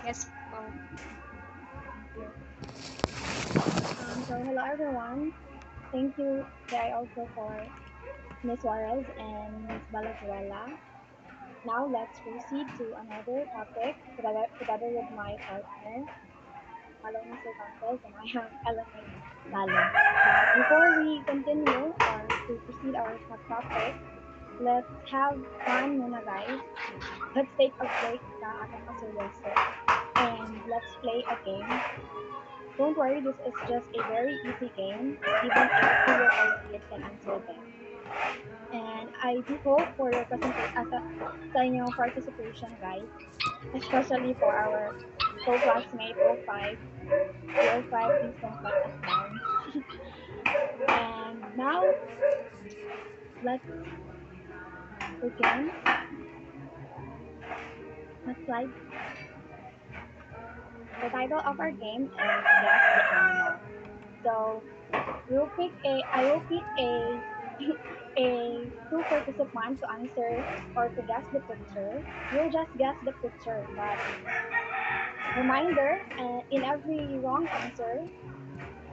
Yes po. So hello everyone. Thank you, Jai, also for Ms. Suarez and Ms. Valenzuela. Now let's proceed to another topic together with my partner, Alona Cervantes, and I am Ellen Salem. But before we continue or to proceed our topic, let's have fun muna guys. Let's take a break sa atong kaseryoso and let's play a game. Don't worry, this is just a very easy game, even a 2-year-old kid can answer them. And I do hope for your sa inyong participation, guys, especially for our co-classmate O5. The O5, please don't let us down. And now, let's begin. Next slide. The title of our game is Guess the Animal. So, I will pick a two participants to answer or to guess the picture. You'll just guess the picture, but reminder, in every wrong answer,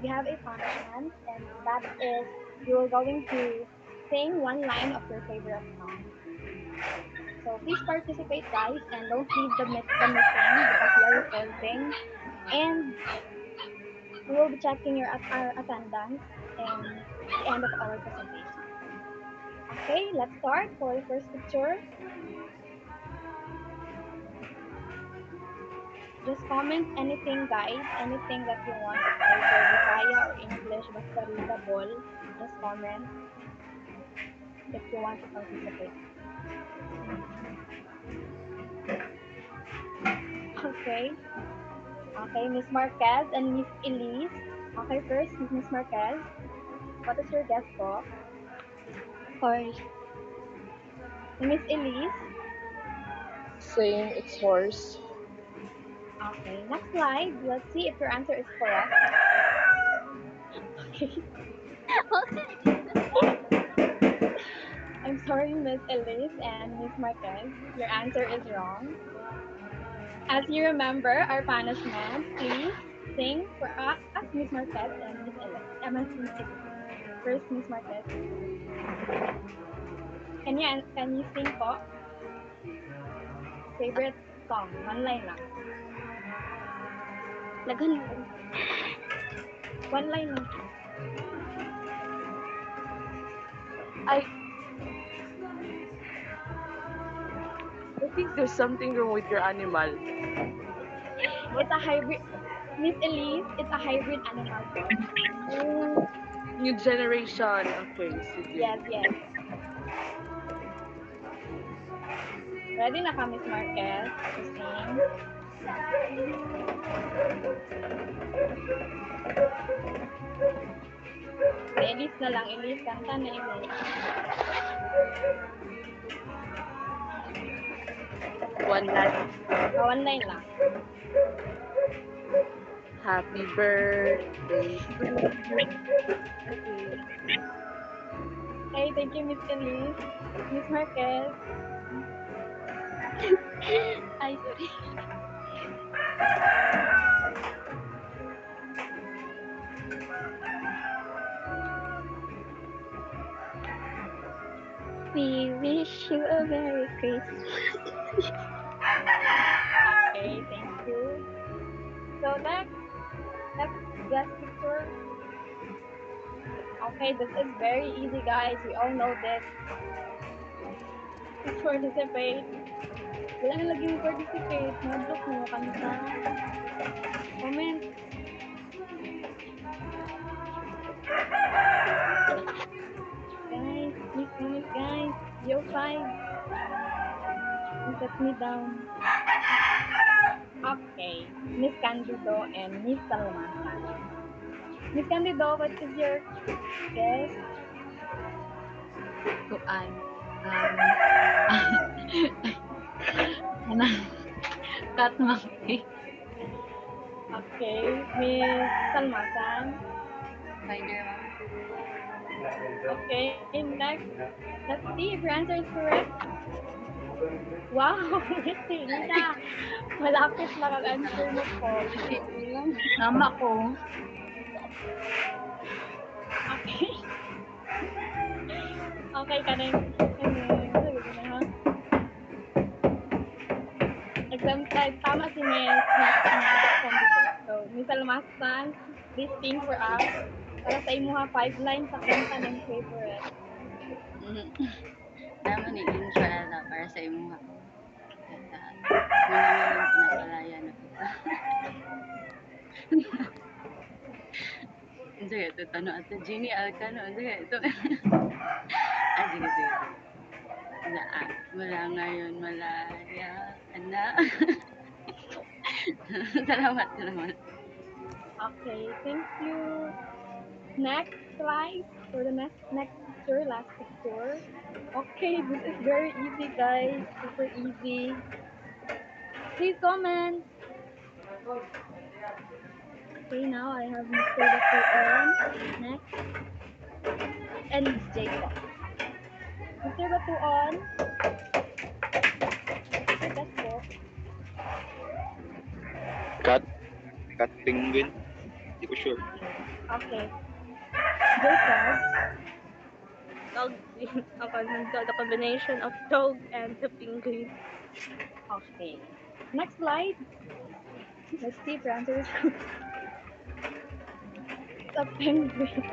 we have a punishment, and that is you're going to sing one line of your favorite song. So please participate, guys, and don't leave the meeting because we are recording, and we will be checking our attendance in the end of our presentation. Okay, let's start for the first picture. Just comment anything, guys, anything that you want, either Bisaya or English, basta readable. Just comment if you want to participate. Okay. Okay, Miss Marquez and Miss Elise. Okay, first, Miss Marquez. What is your guess po? Horse. Miss Elise. Same, it's horse. Okay, next slide. Let's see if your answer is correct. Okay. I'm sorry, Miss Elise and Miss Marquez. Your answer is wrong. As you remember our punishment, please sing for us, Miss Marquez and Miss Elise. Miss Elise. First, Miss Marquez. Can you sing po? Favorite song? One line lang. Lagan. One line lang. I I think there's something wrong with your animal. It's a hybrid. Miss Elise, it's a hybrid animal po. Oh, new generation. Okay, sige. Yes, yes. Ready na ka, Miss Marquez, to sing? Si Elise na lang. Elise, kanta na Elise. One last One line lang. happy birthday to you. Okay, thank you, Miss Elise. Miss Marquez. Ay, sorry. We wish you a Merry Christmas. Okay, thank you. So next guest picture. Okay, this is very easy, guys. We all know this. Please participate. Wala na lagi mo participate. Madlock mo kanta. Comment. Guys, please comment, guys. Yo, 5. You set me down. Okay. Miss Candido and Miss Salamasa. Miss Candido, what is your guess? Kuan. Ano? Cat monkey. Okay. Miss Salmasan. Spider man. Okay, next. Let's see if your answer is correct. Wow, Miss Rina. Malapit lang ang answer mo po. Sige lang. Mama ko. Okay. Okay ka rin. Ano na ha? Exam time. Tama si Miss Condito. So, Miss Almastan, please sing for us. Para sa imo ha, 5 lines sa kanta ng favorite. Naman ni intro ata para sa imo ha. Muna ngayon pinapalaya na kita. Sige, ito tanong ato. Jenny Alcano. Sige, ito. Sige, sige. Mula ngayon malaya ka na. Salamat, salamat. Okay, thank you. Next slide for the next picture, last picture. Okay, this is very easy, guys. Super easy. Please comment. Okay, now I have Mr. Batuan next, and Miss Jacob. Mr. Batuan, that's po. Cat penguin. Hindi ko sure. Okay. Jacob, Dog. The combination of dog and the penguin. okay. Next slide. Let's see if your answer is the penguin.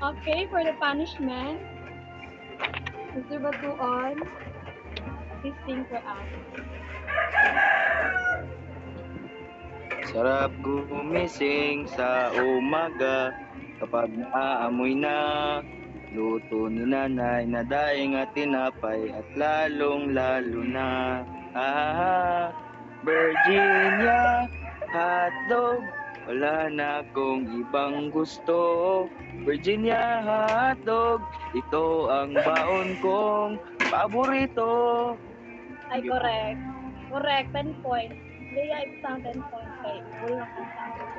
Okay, for the punishment, Mr. Batuan, please sing for us. Sarap gumising sa umaga kapag naaamoy na luto ni nanay na daing at tinapay at lalong-lalo na Virginia hotdog, wala na akong ibang gusto. Virginia hotdog, ito ang baon kong paborito. Ay, correct. Correct, 10 points. Leia, ibutang 10 points kay wala kang answer.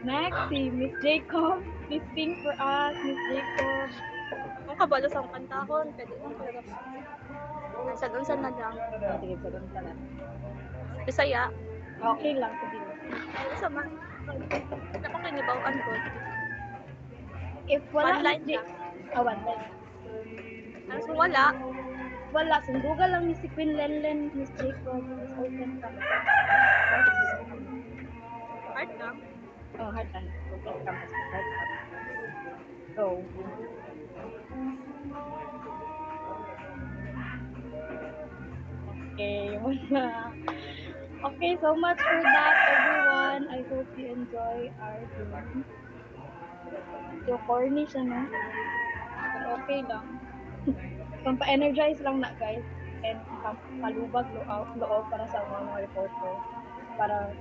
Next, si Miss Jacob. Please sing for us, Miss Jacob. Ang kabalo sa kantahon, pwede lang talaga. Unsan na lang. Sige, sabihin ka lang. Bisaya. Okay lang, sige. Ay, sa man. Ako kinibawaan ko. If wala, One line Miss lang. One line. Ano kung wala, Wala, sundugan lang ni si Queen Lenlen, Miss Jacob, Miss Open ka. hard na. Oh, hard time. Open campus. Hard time. Go. Okay, wala. Okay, so much for that, everyone. I hope you enjoy our game. So, corny siya, no? Pero okay lang. Pampa-energize lang na, guys. And pampalubag loob para sa mga reporter. Para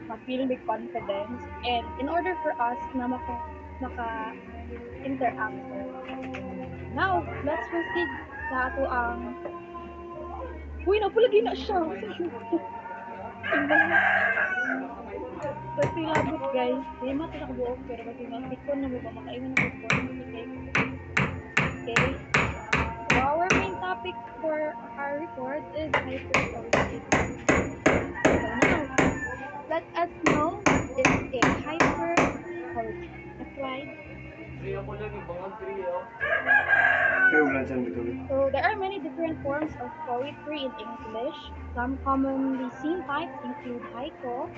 ma-feel with confidence. And in order for us na maka-interact. Now, let's proceed sa ato ang... Uy, napulagi na siya! Kasi labot, guys. Di mati na kabuok, pero kasi masikon na mo ba makaingon na po. Okay. So, our main topic for our report is hyperpolicing. So now, let us know what is a hyperpolicing. Next slide. So there are many different forms of poetry in English. Some commonly seen types include haiku,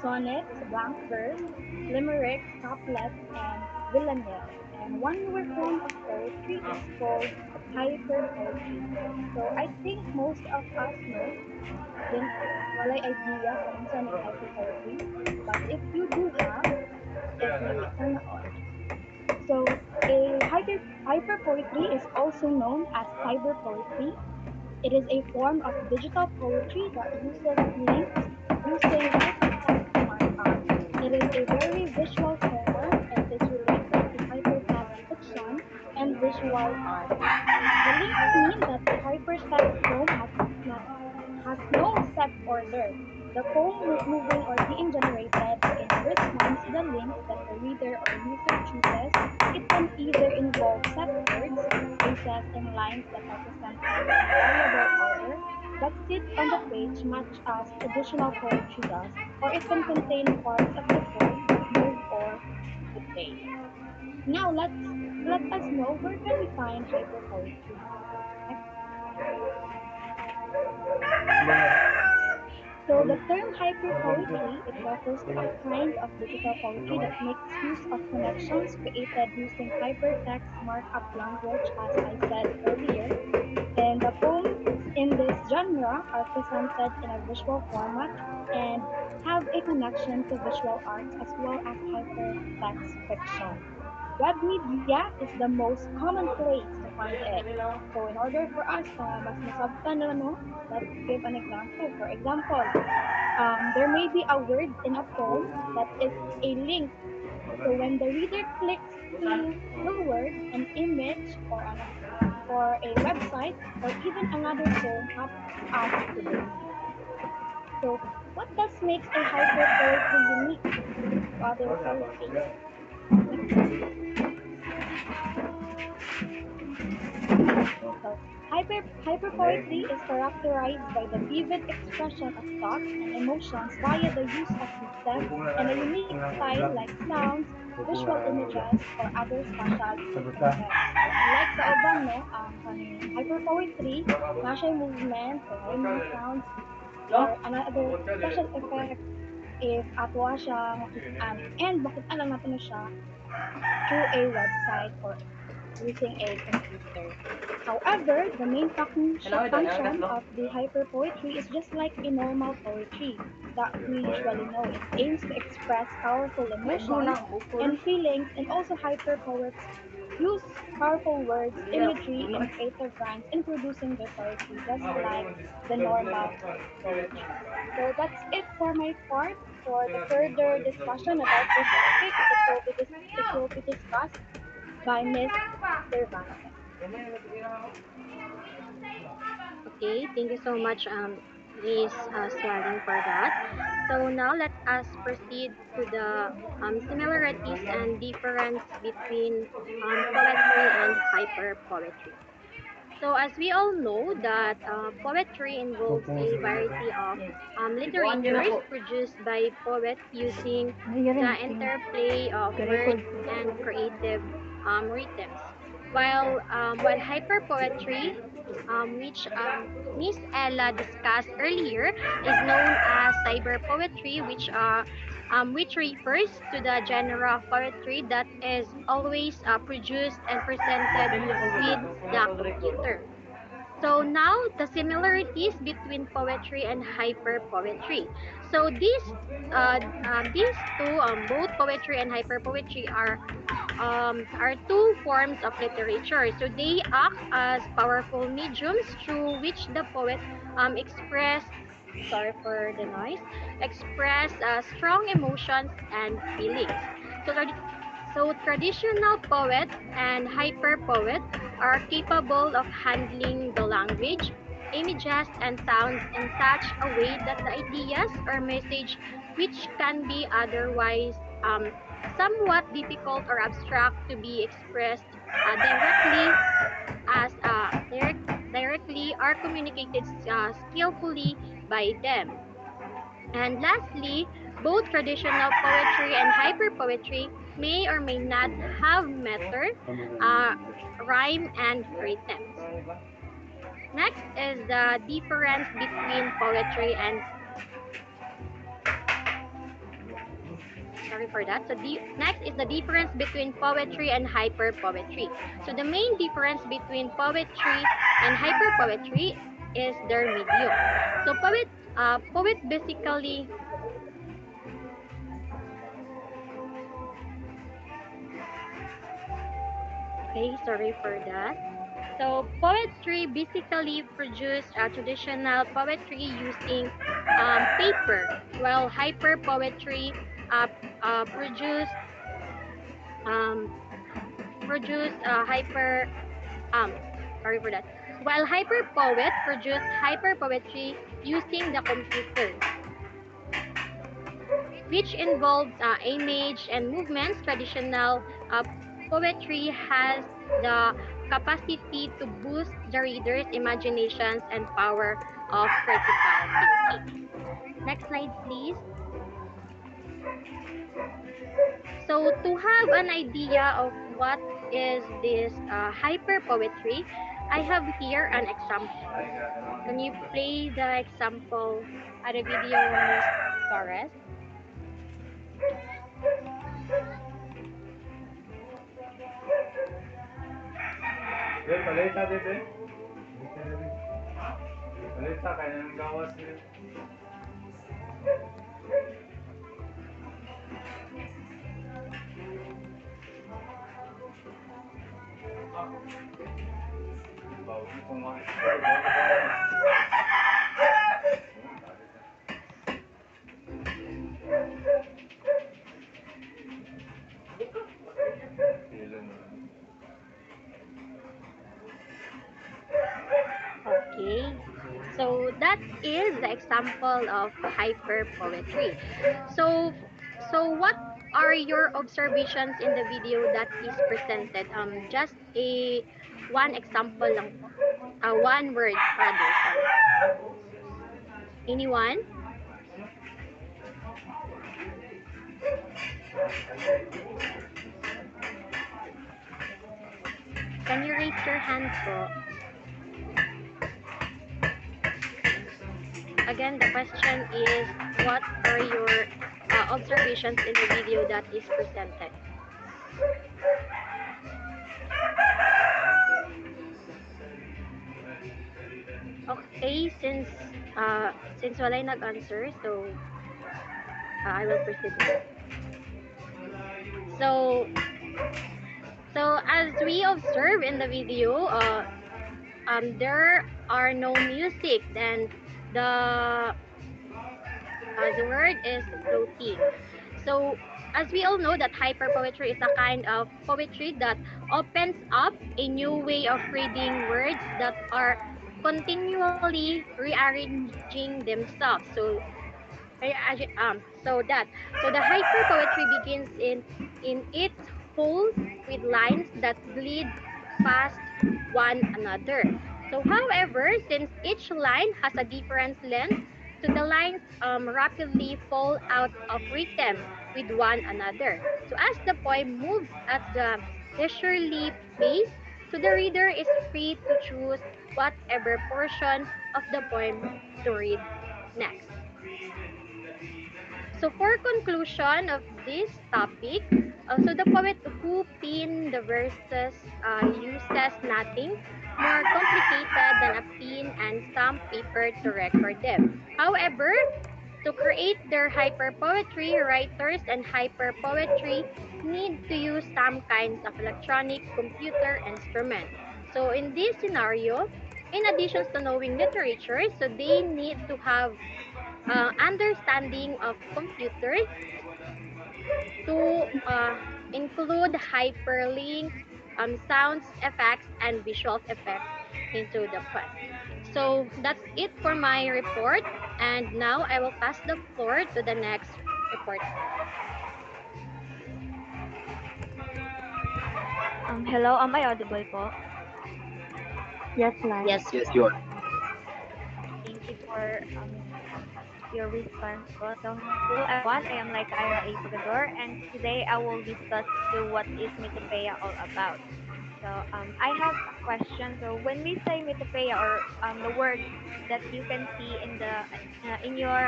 sonnets, blank verse, limericks, couplets, and villanelle. And one newer form of poetry is called hyperpoetry. So I think most of us know, then walay idea kung saan ang hyperpoetry. But if you do have, then sana all. So, hyper poetry is also known as cyber poetry. It is a form of digital poetry that uses links using smart art. It is a very visual form and is related to hypertext fiction and visual art. The links mean that the hypertext poem has no set order. The poem moving or being generated in corresponds to the link that the reader or user chooses. It can either involve set words, phrases, and lines that are presented in a variable order that sit on the page much as traditional poetry does, or it can contain parts of the poem that move or dictate. Now let us know where can we find hyperpoetry. Next. So the term hyperpoetry, it refers to a kind of digital poetry that makes use of connections created using hypertext markup language, as I said earlier. And the poems in this genre are presented in a visual format and have a connection to visual arts as well as hypertext fiction. Web media is the most common place to find it. So in order for us mas masabtan na no, let's give an example. For example, there may be a word in a poem that is a link. So when the reader clicks to the word, an image or a website or even another poem pops up to the reader. So what does makes a hyper poetry unique to other poetry? So hyperpoetry is characterized by the vivid expression of thoughts and emotions via the use of rhythm and a unique style like sounds, visual images, or other spatial effects. So unlike sa uban, no, kaning hyperpoetry, na siya movement or rhyming sounds or another special effect if atwa siya makit-an and makit-an lang natin na siya through a website or using a computer. However, the main function of the hyperpoetry is just like a normal poetry that we usually know. It aims to express powerful emotions and feelings, and also hyperpoets use powerful words, imagery, and creative rhymes in producing their poetry, just like the normal poetry. So that's it for my part. For the further discussion about this topic, it will be discussed by Miss Cervantes. Okay, thank you so much, Miss Swelling, for that. So now let us proceed to the similarities and difference between poetry and hyper poetry. So as we all know that poetry involves a variety of literatures produced by poets using the interplay of words and creative rhythms. While hyper poetry, which Miss Ella discussed earlier, is known as cyber poetry, which refers to the genre of poetry that is always produced and presented with the computer. So now the similarities between poetry and hyper poetry. So these two, both poetry and hyper poetry are two forms of literature. So they act as powerful mediums through which the poet express, sorry for the noise, express strong emotions and feelings. So, so traditional poet and hyper poet are capable of handling the language, images, and sounds in such a way that the ideas or message which can be otherwise somewhat difficult or abstract to be expressed directly are communicated skillfully by them. And lastly, both traditional poetry and hyper poetry may or may not have meter, uh, rhyme, and rhythms. Next is the difference between poetry and sorry for that. So next is the difference between poetry and hyper poetry. So the main difference between poetry and hyper poetry is their medium. So poet basically, okay, sorry for that. So poetry basically produce traditional poetry using paper, while hyper poetry uh, produce um, hyper um sorry for that. While hyper poet produce hyper poetry using the computer. which involves image and movements. Traditional poetry has the capacity to boost the reader's imaginations and power of critical thinking. Next slide, please. So, to have an idea of what is this hyper poetry, I have here an example. Can you play the example at the video, Miss Torres? Paleta, bebe. Paleta, kaya ng gawas nila. Bawi ko nga. Okay. So that is the example of hyper poetry. So what are your observations in the video that is presented? Just a one example lang po. One word rather, sorry. Anyone? Can you raise your hand po? Again, the question is, what are your observations in the video that is presented? Okay, since walay nag-answer, so I will proceed now. So as we observe in the video, there are no music, then the word is floating. So as we all know that hyper poetry is a kind of poetry that opens up a new way of reading words that are continually rearranging themselves. So the hyper poetry begins in its whole with lines that bleed past one another. So however, since each line has a different length, so the lines rapidly fall out of rhythm with one another. So as the poem moves at the leisurely pace, so the reader is free to choose whatever portion of the poem to read next. So for conclusion of this topic, so the poet who penned the verses uses nothing more complicated than a pen and some paper to record them. However, to create their hyper poetry, writers and hyper poetry need to use some kinds of electronic computer instrument. So in this scenario, in addition to knowing literature, so they need to have understanding of computers to include hyperlinks, sounds effects, and visual effects into the poem. So that's it for my report. And now I will pass the floor to the next report. Hello, am I audible po? Yes, ma'am. Yes. Yes, you are. Thank you for your response po. So, hello everyone, I am like Ira A. Pagador, and today I will discuss to what is Mythopoeia all about. So, I have a question. So, when we say Mythopoeia or the word that you can see in your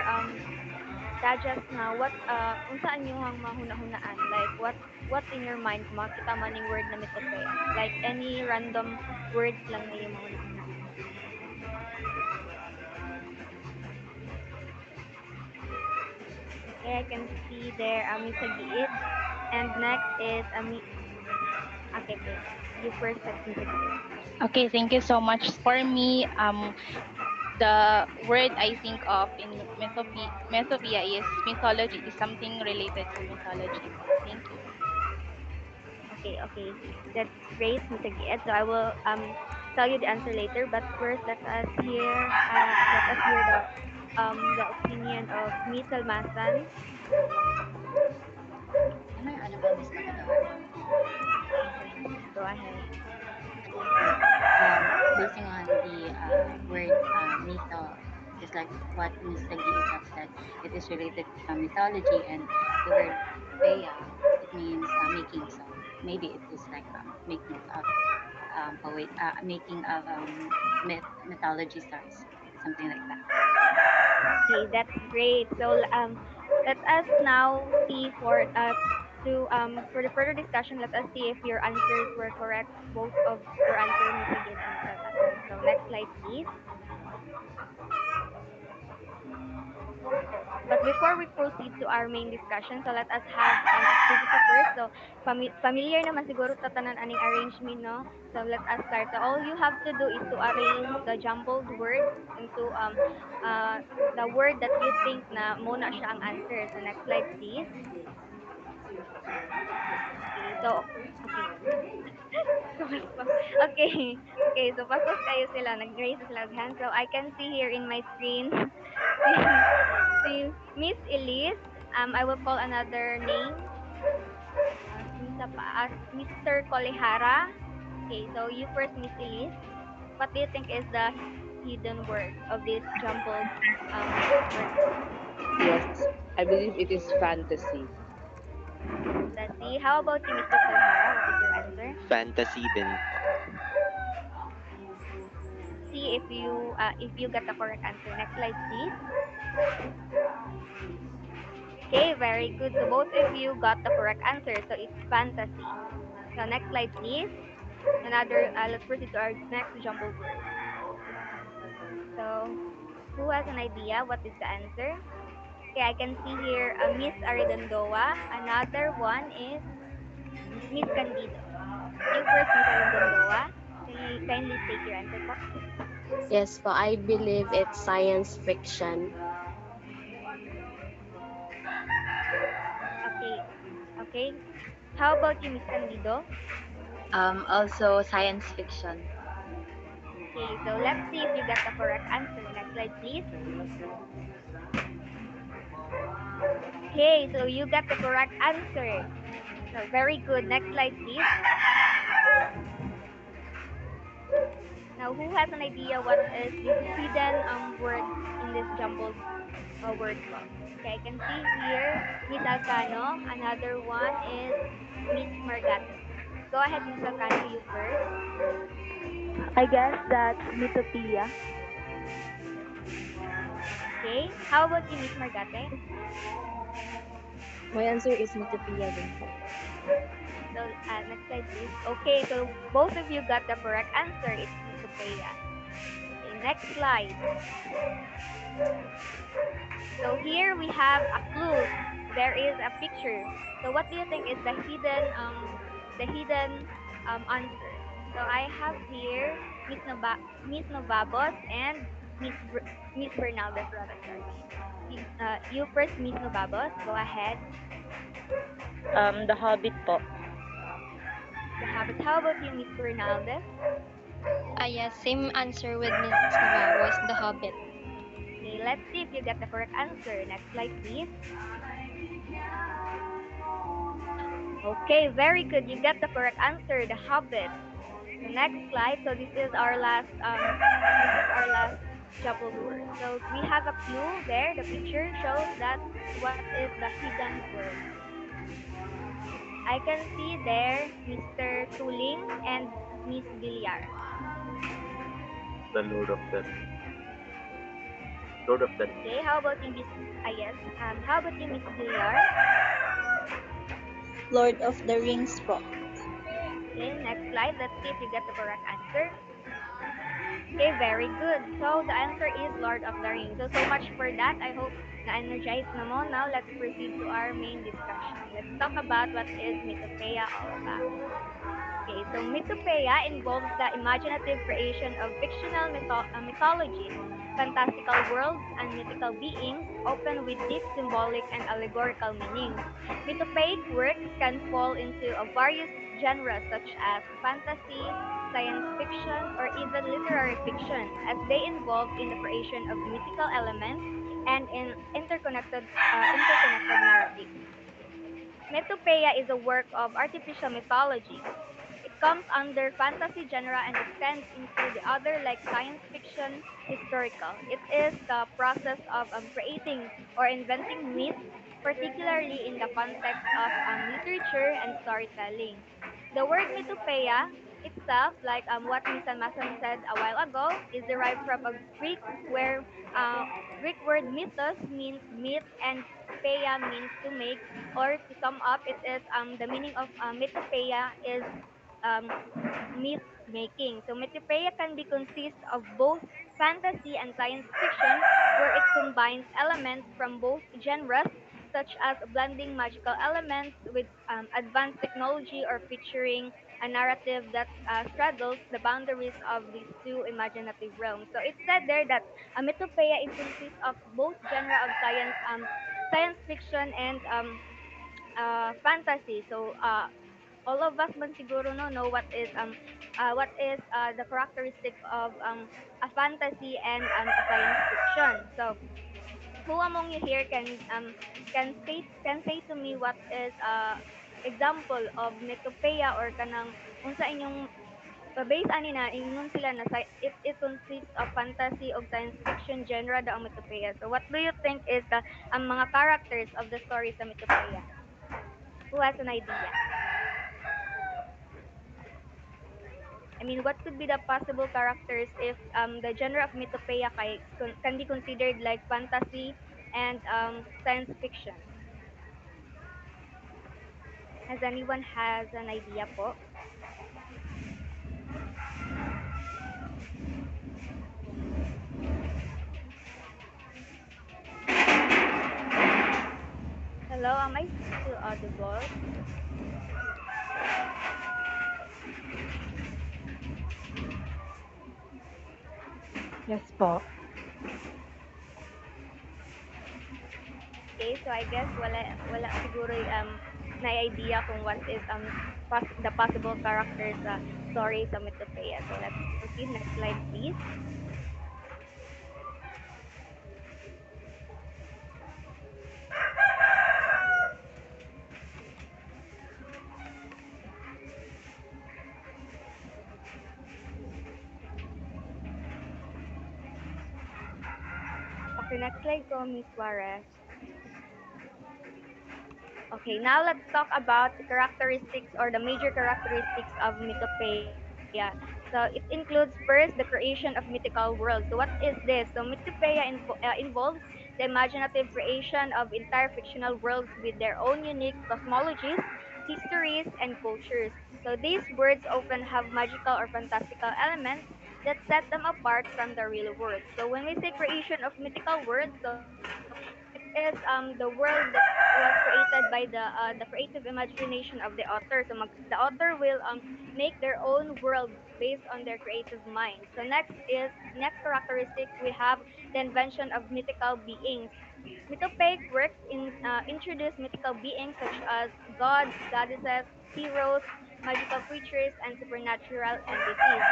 digest now, what unsaan nyo ang mahuna-hunaan? Like, what in your mind kung makita man yung word na Mythopoeia? Like, any random words lang na yung mahuna-hunaan. Okay, I can see there Misagiit. And next is okay, okay. You first at Misagiit. Okay, thank you so much. For me, the word I think of in mythopoeia is mythology, is something related to mythology. Thank you. Okay, okay. That's great, Misagiit. So I will tell you the answer later, but first let us hear the the opinion of Miss Almasan. Ano yung ano ba, Miss Matador? Go ahead. Basing on the word mytho, just like what Miss Tagiita said, it is related to mythology, and the word Peya, it means making. So maybe it is like making of making of mythology stories, something like that. Okay, that's great. So let us now see for the further discussion. Let us see if your answers were correct. Both of your answers, Miss Agin and Miss Almasan. So next slide, please. But before we proceed to our main discussion, so let us have an activity first. So familiar naman siguro tatanan aning arrangement, no? So let us start. So all you have to do is to arrange the jumbled words into the word that you think na muna siya ang answer. So next slide, please. Okay, so okay. So, okay. Okay, so paspas kayo sila. Nag-raise na sila ng hand. So I can see here in my screen si Miss Elise. I will call another name. Sinsa pa, Mr. Kolehara. Okay, so you first, Miss Elise. What do you think is the hidden word of this jumbled word? Yes, I believe it is fantasy. Let's see. How about you, Mr. Kolehara? What is your answer? Fantasy din. See if you got the correct answer. Next slide, please. Okay, very good. So both of you got the correct answer. So it's fantasy. So next slide, please. Let's proceed to our next jumbled word. So who has an idea? What is the answer? Okay, I can see here Miss Arredondoa. Another one is Miss Candido. You first, Miss Arredondoa. Can you kindly state your answer po? Yes po, I believe it's science fiction. Okay. Okay. How about you, Miss Candido? Also science fiction. Okay, so let's see if you got the correct answer. Next slide, please. Okay, so you got the correct answer. So very good. Next slide, please. Now, who has an idea what is this hidden word in this jumbled word box? Okay, I can see here Miss Alcano. Another one is Miss Margate. Go ahead, Miss Alcano, you first. I guess that's Mythopoeia. Okay, how about you, Miss Margate? My answer is Mythopoeia din po. So, next slide, please. Okay, so both of you got the correct answer. It's Mythopoeia. Okay, next slide. So here we have a clue. There is a picture. So what do you think is the hidden answer? So I have here Miss Novabos and Miss Bernaldez rather. Sorry. You first, Miss Novabos. Go ahead. The Hobbit po. The habit. How about you, Miss Bernaldez? Yes, same answer with Miss Navarro's The Hobbit. Okay, let's see if you get the correct answer. Next slide, please. Okay, very good. You got the correct answer, The Hobbit. The next slide. So this is our last jumbled word. So we have a clue there. The picture shows that what is the hidden word. I can see there Mr. Tuling and Miss Villar. The Lord of the Rings. Okay, how about you, Miss? Yes. How about you, Miss Villar? Lord of the Rings po. Okay, next slide. Let's see if you get the correct answer. Okay, very good. So the answer is Lord of the Rings. So much for that. I hope na-energize na mo. Now let's proceed to our main discussion. Let's talk about what is Mythopoeia all about. Okay, so Mythopoeia involves the imaginative creation of fictional mythologies, fantastical worlds, and mythical beings, often with deep symbolic and allegorical meanings. Mythopoeic works can fall into various genres such as fantasy, science fiction, or even literary fiction, as they involve in the creation of mythical elements interconnected narrative. Mythopoeia is a work of artificial mythology. It comes under fantasy genre and extends into the other like science fiction, historical. It is the process of creating or inventing myths, particularly in the context of literature and storytelling. The word mythopoeia itself, like what Miss Masan said a while ago, is derived from a Greek where uh, Greek word mythos means myth and poeia means to make, or to sum up, it is the meaning of mythopoeia is um, myth making. So Mythopoeia can be consist of both fantasy and science fiction, where it combines elements from both genres, such as blending magical elements with advanced technology or featuring a narrative that straddles the boundaries of these two imaginative realms. So it said there that a Mythopoeia is consists of both genre of science fiction and fantasy. So all of us man siguro know what is the characteristic of a fantasy and a science fiction. So who among you here can say to me what is example of Mythopoeia or kanang unsa inyong base ani na ingon sila na it consists of fantasy o science fiction genre daw ang Mythopoeia. So what do you think is the ang mga characters of the story sa Mythopoeia? Who has an idea? I mean, what could be the possible characters if the genre of Mythopoeia can be considered like fantasy and science fiction? Has anyone has an idea po? Hello, am I still audible? Yes po. Okay, so I guess wala siguro na idea kung what is the possible characters sa story sa Mythopoeia. So let's proceed. Next slide, please. Okay, next slide po, Miss Suarez. Okay, now let's talk about the characteristics or the major characteristics of Mythopoeia. So it includes first the creation of mythical worlds. So what is this? So Mythopoeia involves the imaginative creation of entire fictional worlds with their own unique cosmologies, histories, and cultures. So these worlds often have magical or fantastical elements that set them apart from the real world. So when we say creation of mythical worlds, so it is the world that was created by the creative imagination of the author. So the author will make their own world based on their creative mind. So next characteristic we have the invention of mythical beings. Mythopoeic works introduce mythical beings such as gods, goddesses, heroes, magical creatures, and supernatural entities.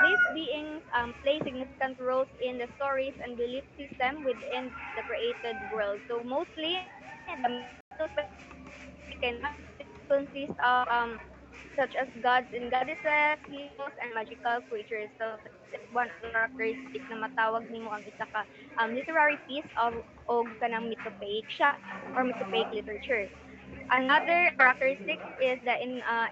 These beings play significant roles in the stories and belief system within the created world. So mostly the Mythopoeic consists of such as gods and goddesses, heroes, and magical creatures. So that is one of the characteristic na matawag nimo ang isa ka literary piece of og kanang mythopoeic siya or mythopoeic literature. Another characteristic is the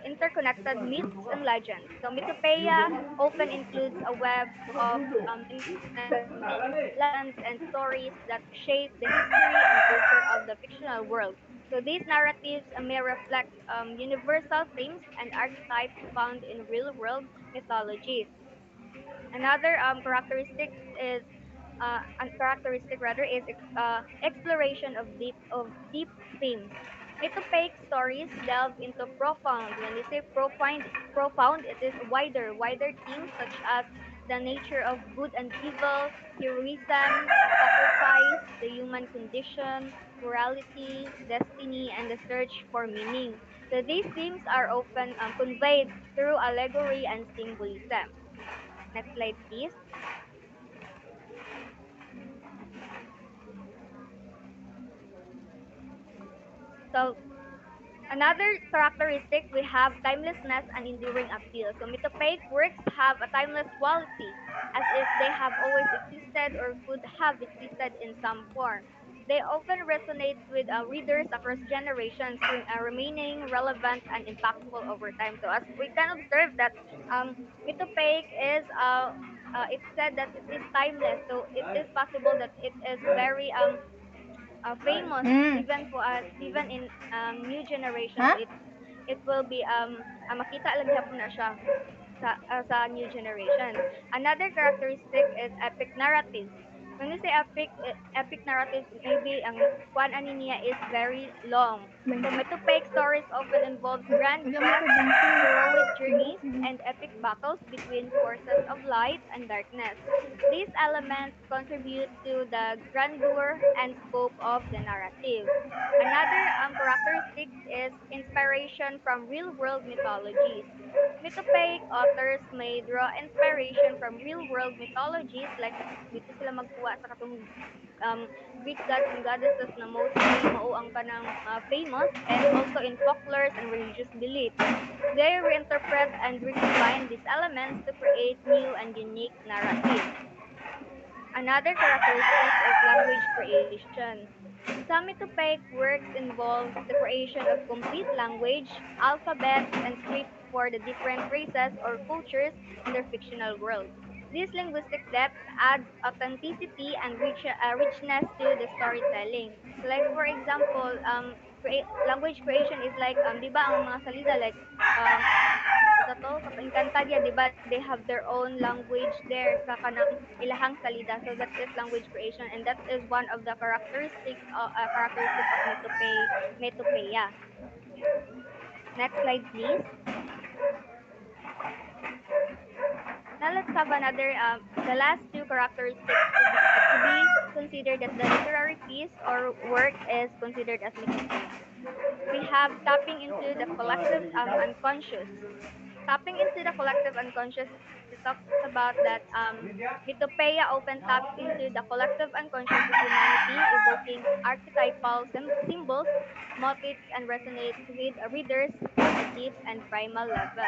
interconnected myths and legends. So Mythopoeia often includes a web of interconnected myths, legends, and stories that shape the history and culture of the fictional world. So these narratives may reflect universal themes and archetypes found in real-world mythologies. Another characteristic rather is exploration of deep themes. Mythopoeic stories delve into profound. When we say profound, it is wider themes such as the nature of good and evil, heroism, sacrifice, the human condition, morality, destiny, and the search for meaning. So these themes are often conveyed through allegory and symbolism. Next slide, please. So another characteristic, we have timelessness and enduring appeal. So mythopoeic works have a timeless quality, as if they have always existed or could have existed in some form. They often resonate with readers across generations, remaining relevant and impactful over time. So as we can observe that mythopoeic is it's said that it is timeless. So it is possible that it is very famous even for us, even in new generations. It will be makita lang gyapon na siya sa new generation. Another characteristic is epic narratives. When we say epic narratives, maybe ang kuan ani niya is very long. So mythopoeic stories often involve grand quests, heroic journeys, and epic battles between forces of light and darkness. These elements contribute to the grandeur and scope of the narrative. Another characteristic is inspiration from real-world mythologies. Mythopoeic authors may draw inspiration from real-world mythologies, like dito sila magkuha sa katong Greek gods and goddesses na mostly mao ang kanang famous, and also in folklores and religious beliefs. They reinterpret and recombine these elements to create new and unique narratives. Another characteristic is language creation. Some mythopoeic works involve the creation of complete language, alphabets, and scripts for the different races or cultures in their fictional world. This linguistic depth adds authenticity and richness to the storytelling. So like for example, language creation is like, di ba ang mga salida like, sa to, sa Encantadia, di ba, they have their own language there sa kanang ilahang salida. So that is language creation, and that is one of the characteristics of mythopoeia. Next slide, please. Now let's have another, the last two characteristics to be considered that the literary piece or work is considered as mythopoeia. We have tapping into the collective unconscious. Tapping into the collective unconscious, it talks about that mythopoeia often taps into the collective unconscious of humanity, evoking archetypal symbols, motifs, and resonates with readers on a deep and primal level.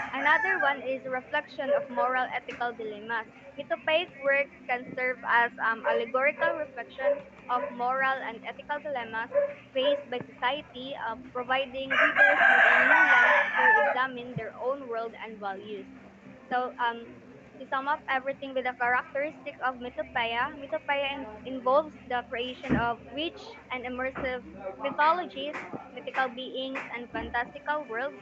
Another one is reflection of moral ethical dilemmas. Mythopoeic works can serve as allegorical reflection of moral and ethical dilemmas faced by society, providing readers with a new lens to examine their own world and values. So, to sum up everything with the characteristics of mythopoeia, mythopoeia involves the creation of rich and immersive mythologies, mythical beings, and fantastical worlds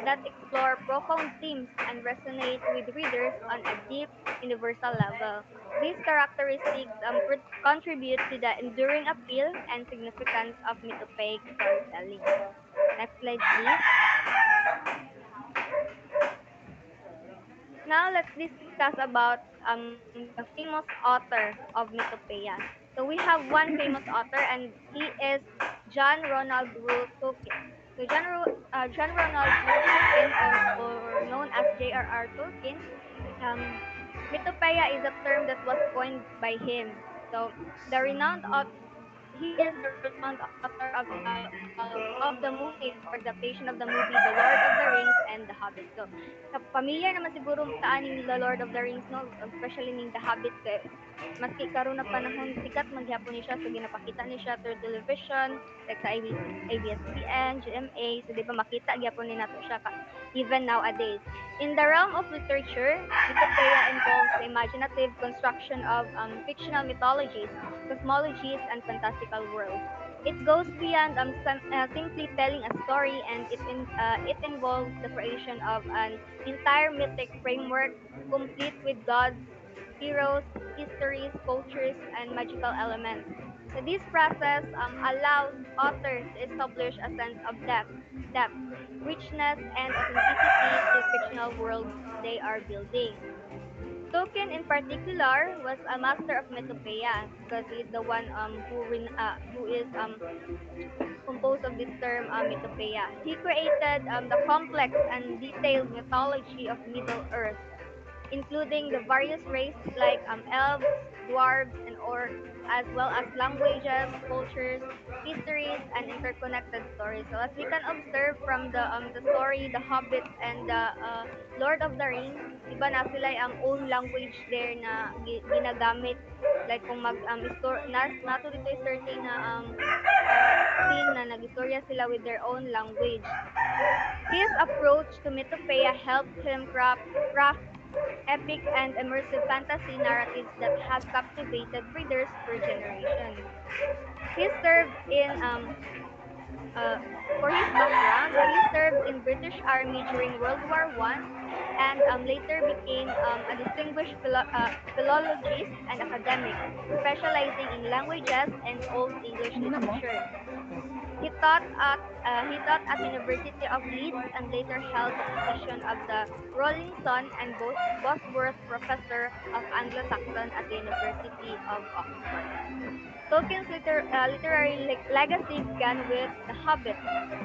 that explore profound themes and resonate with readers on a deep, universal level. These characteristics contribute to the enduring appeal and significance of mythopoeic storytelling. Next slide, please. Now let's discuss about the famous author of Mythopoeia. So we have one famous author, and he is John Ronald Reuel Tolkien. So John Ronald Reuel Tolkien, or known as J.R.R. Tolkien, um, Mythopoeia is a term that was coined by him. So the renowned author, he is the renowned author of the movie or the adaptation of the movie The Lord of the Rings and The Hobbit. So familiar naman siguro ta ning The Lord of the Rings, no, especially ning The Hobbit, kay maski karon na panahon sikat magyapon ni siya, so ginapakita ni siya through television like sa ABS-CBN, GMA, so di ba makita gyapon ni nato siya even nowadays. In the realm of literature, Mythopoeia involves the imaginative construction of fictional mythologies, cosmologies, and fantastical worlds. It goes beyond simply telling a story, and it involves the creation of an entire mythic framework, complete with gods, heroes, histories, cultures, and magical elements. So this process allows authors to establish a sense of depth, richness, and authenticity to fictional worlds they are building. Tolkien in particular was a master of Mythopoeia because he is the one who is composed of this term Mythopoeia. He created the complex and detailed mythology of Middle Earth, including the various races like elves, dwarves, and orcs, as well as languages, cultures, histories, and interconnected stories. So as we can observe from the story, The Hobbit and the Lord of the Rings, iba na sila ang own language there na ginagamit, like kung nato dito certain na scene na nagistorya sila with their own language. His approach to Mythopoeia helped him craft epic and immersive fantasy narratives that have captivated readers for generations. He served in uh, for his background, he served in British Army during World War One, and later became a distinguished philologist and academic, specializing in languages and Old English literature. He taught at University of Leeds and later held the position of the Rawlinson and Bosworth Professor of Anglo-Saxon at the University of Oxford. Tolkien's literary legacy began with The Hobbit,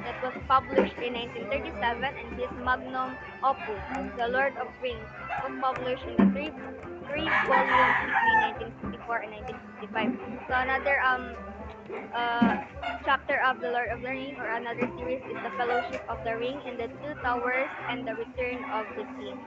that was published in 1937, and his magnum opus, The Lord of Rings, was published in the three volumes between 1954 and 1955. So another chapter of The Lord of the Ring, or another series, is The Fellowship of the Ring and the Two Towers and the Return of the King.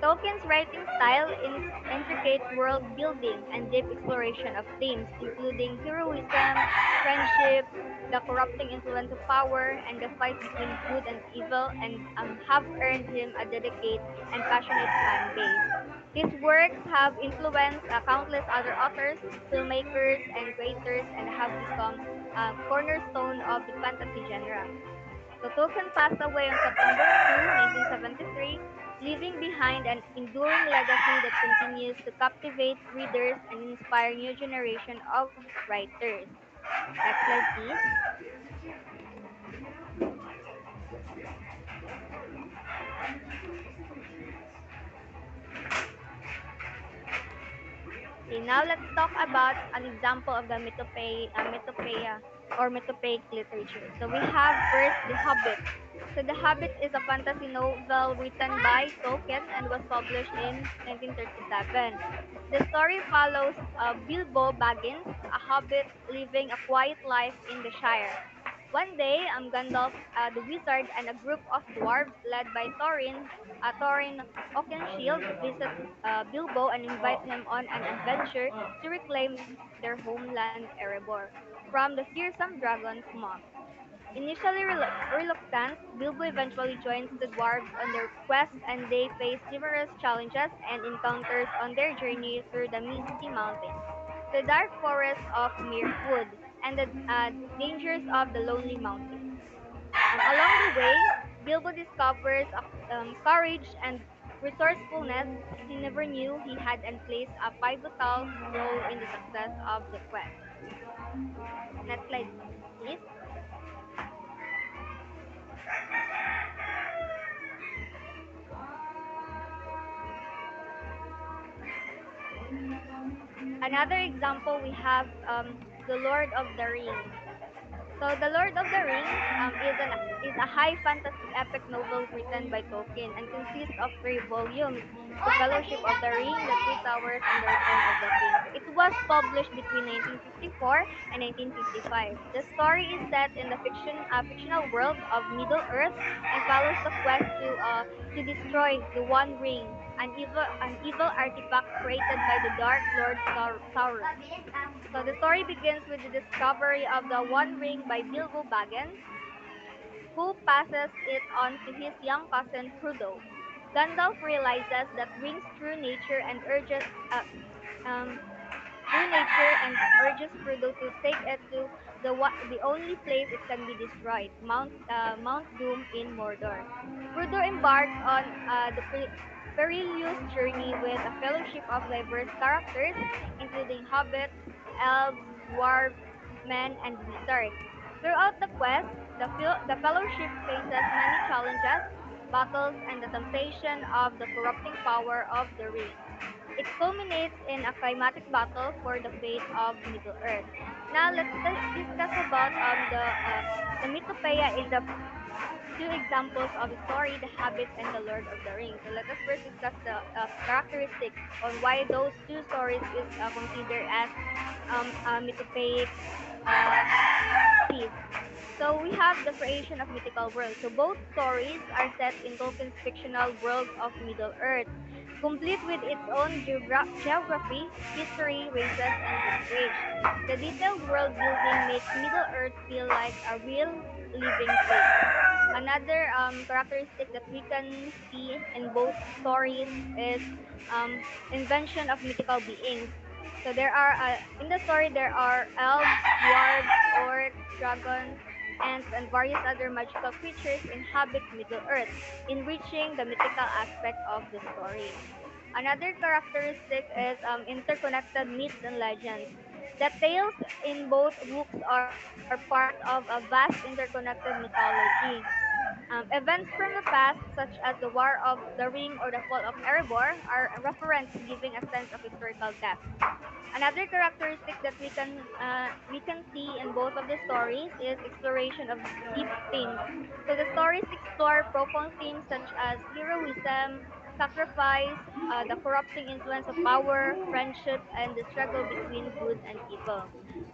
So Tolkien's writing style is intricate world building and deep exploration of themes, including heroism, friendship, the corrupting influence of power, and the fight between good and evil, and have earned him a dedicated and passionate fan base. His works have influenced countless other authors, filmmakers, and creators, and have become a cornerstone of the fantasy genre. So Tolkien passed away on September 2, 1973, leaving behind an enduring legacy that continues to captivate readers and inspire new generation of writers. Next slide, please. Okay, now let's talk about an example of the Mythopoeia or Mythopaic literature. So we have first The Hobbit. So The Hobbit is a fantasy novel written by Tolkien and was published in 1937. The story follows Bilbo Baggins, a hobbit living a quiet life in the Shire. One day, Gandalf the wizard and a group of dwarves led by Thorin Oakenshield visit Bilbo and invite him on an adventure to reclaim their homeland Erebor from the fearsome dragon Smaug. Initially reluctant, Bilbo eventually joins the dwarves on their quest, and they face numerous challenges and encounters on their journey through the Misty Mountains, the dark forests of Mirkwood, and the dangers of the Lonely Mountains. Along the way, Bilbo discovers courage and resourcefulness he never knew he had, and plays a pivotal role in the success of the quest. Next slide, please. Another example, we have The Lord of the Rings. So, The Lord of the Rings is a high fantasy epic novel written by Tolkien and consists of three volumes: The Fellowship of the Ring, The Two Towers, and The Return of the King. It was published between 1954 and 1955. The story is set in the fictional world of Middle Earth and follows the quest to destroy the One Ring, an evil artifact created by the Dark Lord Sauron. So the story begins with the discovery of the One Ring by Bilbo Baggins, who passes it on to his young cousin Frodo. Gandalf realizes that ring's uh, um, true nature and urges Frodo to take it to the only place it can be destroyed, Mount Doom in Mordor. Frodo embarks on perilous journey with a fellowship of diverse characters, including hobbits, elves, dwarves, men, and wizards. Throughout the quest, the fellowship faces many challenges, battles, and the temptation of the corrupting power of the ring. It culminates in a climatic battle for the fate of Middle Earth. Now let's discuss about the Mythopoeia in the two examples of a story, The Hobbit and The Lord of the Rings. So let us first discuss the characteristics on why those two stories is considered as mythopoeic piece. So we have the creation of mythical worlds. So both stories are set in Tolkien's fictional world of Middle Earth, complete with its own geography, history, races, and prestige. The detailed world building makes Middle Earth feel like a real living place. Another characteristic that we can see in both stories is invention of mythical beings. So there are in the story there are elves, dwarves, orcs, dragons, ants, and various other magical creatures inhabit Middle Earth, enriching the mythical aspect of the story. Another characteristic is interconnected myths and legends. The tales in both books are part of a vast interconnected mythology. Events from the past, such as the War of the Ring or the fall of Erebor, are referenced, giving a sense of historical depth. Another characteristic that we can see in both of the stories is exploration of deep themes. So the stories explore profound themes such as heroism, sacrifice, the corrupting influence of power, friendship, and the struggle between good and evil.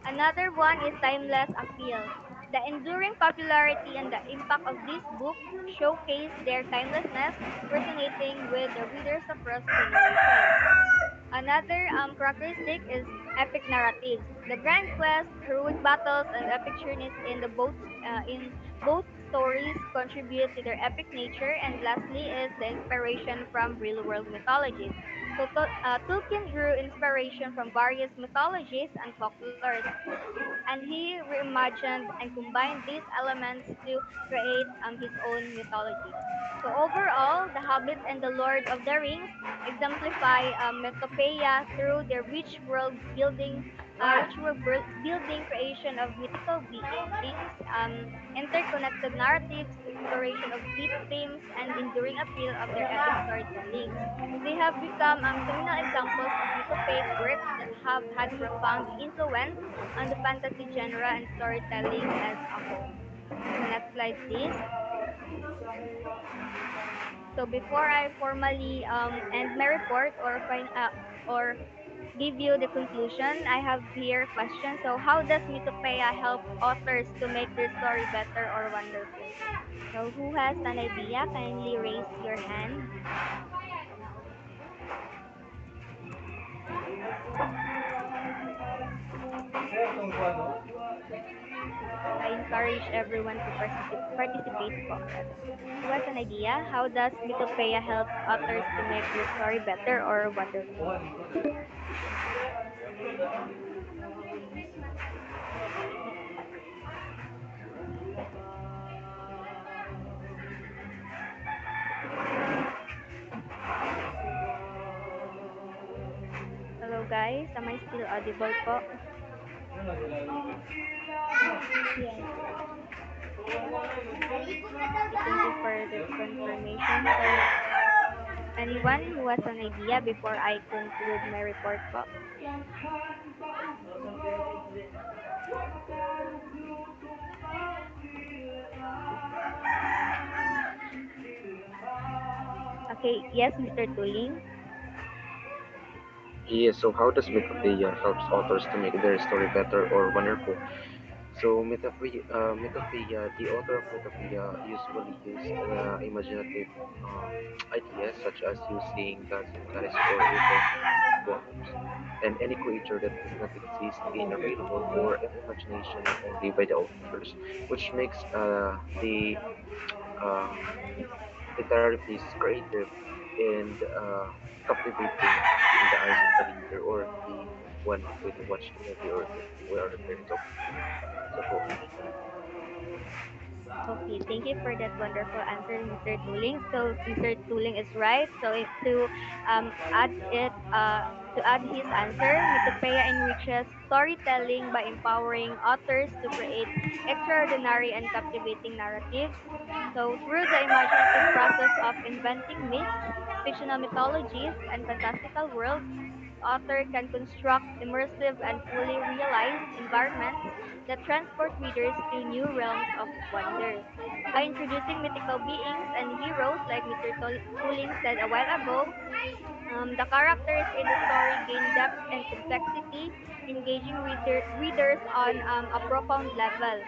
Another one is timeless appeal. The enduring popularity and the impact of this book showcase their timelessness, resonating with the readers across generations. Another characteristic is epic narratives. The grand quests, heroic battles, and epic journeys in both stories contribute to their epic nature. And lastly, is the inspiration from real-world mythologies. So Tolkien drew inspiration from various mythologies and folklores, and he reimagined and combined these elements to create his own mythology. So overall, The Hobbit and The Lord of the Rings exemplify mythopoeia through their rich world building, creation of mythical beings, interconnected narratives, exploration of deep themes, and enduring appeal of their epic storytelling. They have become seminal examples of mythopoeic works that have had profound influence on the fantasy genre and storytelling as a whole. So next slide, please. So before I formally end my report or give you the conclusion, I have here a question. So how does Mythopoeia help authors to make their story better or wonderful? So who has an idea? Kindly raise your hand. I encourage everyone to participate po, rather. Who has an idea? How does Mythopoeia help authors to make their story better or wonderful? Hello guys, am I still audible po? Yes. Thank you for the confirmation. So anyone who has an idea before I conclude my report po? Okay, yes, Mr. Tuling. Yes, so how does Mythopoeia helps authors to make their story better or wonderful? So Mythopoeia, the author of Mythopoeia usually use imaginative ideas such as using gods and goddesses or even dwarves, and any creature that does not exist in a real world or in imagination only by the authors, which makes the uh, literary piece creative and captivating in the eyes of the reader or the one who will watch the movie or the we are referring to. So po. Okay, thank you for that wonderful answer, Mr. Tuling. So Mr. Tuling is right. So to add his answer, Mythopoeia enriches storytelling by empowering authors to create extraordinary and captivating narratives. So through the imaginative process of inventing myths, fictional mythologies, and fantastical worlds, author can construct immersive and fully realized environments that transport readers to new realms of wonder. By introducing mythical beings and heroes, like Mr. Tuling said a while ago, the characters in the story gain depth and complexity, engaging readers on a profound level.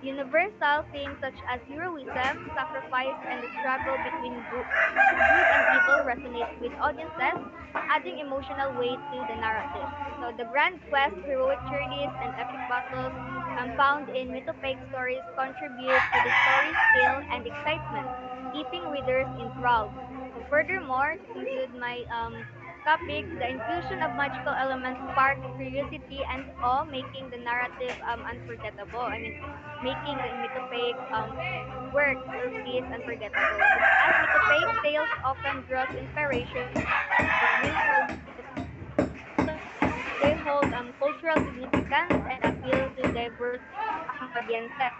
Universal themes such as heroism, sacrifice, and the struggle between good and evil resonate with audiences, adding emotional weight to the narrative. So the grand quest, heroic journeys, and epic battles found in mythopaic stories contribute to the story's scale and excitement, keeping readers enthralled. So furthermore, to conclude my topic, the inclusion of magical elements spark curiosity and awe, making the narrative unforgettable. I mean, making the mythopaic work or piece unforgettable. So, as mythopaic tales often draws inspiration for real-world situations, they hold cultural significance and appeal to diverse audiences.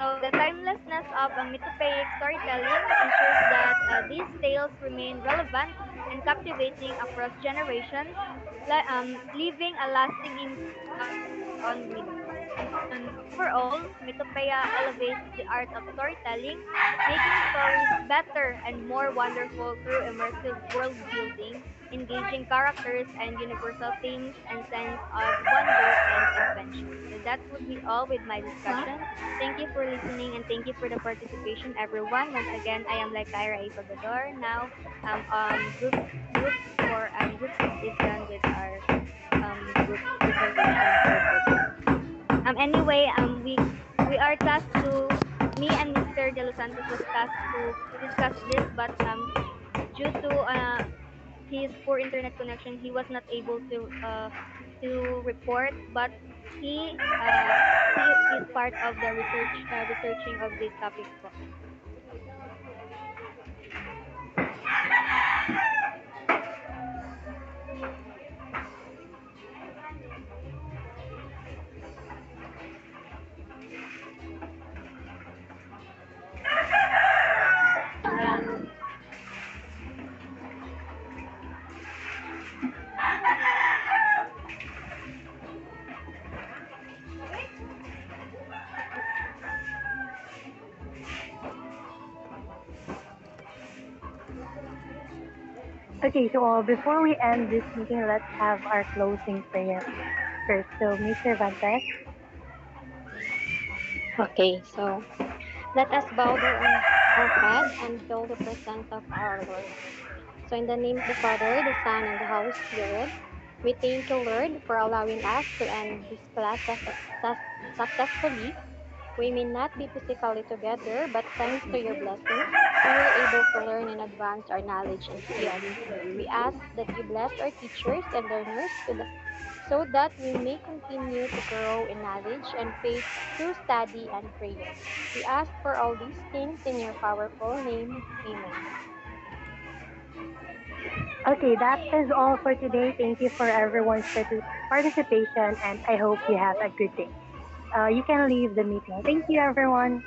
So the timelessness of mythopaic storytelling ensures that these tales remain relevant and captivating across generations, leaving a lasting impact on readers. And overall, Mythopoeia elevates the art of storytelling, making stories better and more wonderful through immersive world building, engaging characters, and universal themes and sense of wonder and adventure. So that would be all with my discussion. Thank you for listening and thank you for the participation, everyone. Once again, I am Lycaira A. Pagador. Now, group six is done with our group presentation for today. Anyway, we are tasked to me and Mr. De Los Santos was tasked to discuss this, but due to his poor internet connection, he was not able to report. But he is part of the researching of this topic po. Okay, so before we end this meeting, let's have our closing prayer first. So, Mr. Vantes. Okay, so let us bow our head and feel the presence of our Lord. So, in the name of the Father, the Son, and the Holy Spirit, we thank you, Lord, for allowing us to end this class successfully. We may not be physically together, but thanks to your blessings, we were able to learn and advance our knowledge and skills. We ask that you bless our teachers and learners so that we may continue to grow in knowledge and faith through study and prayer. We ask for all these things in your powerful name. Amen. Okay, that is all for today. Thank you for everyone's participation, and I hope you have a good day. You can leave the meeting. Thank you, everyone.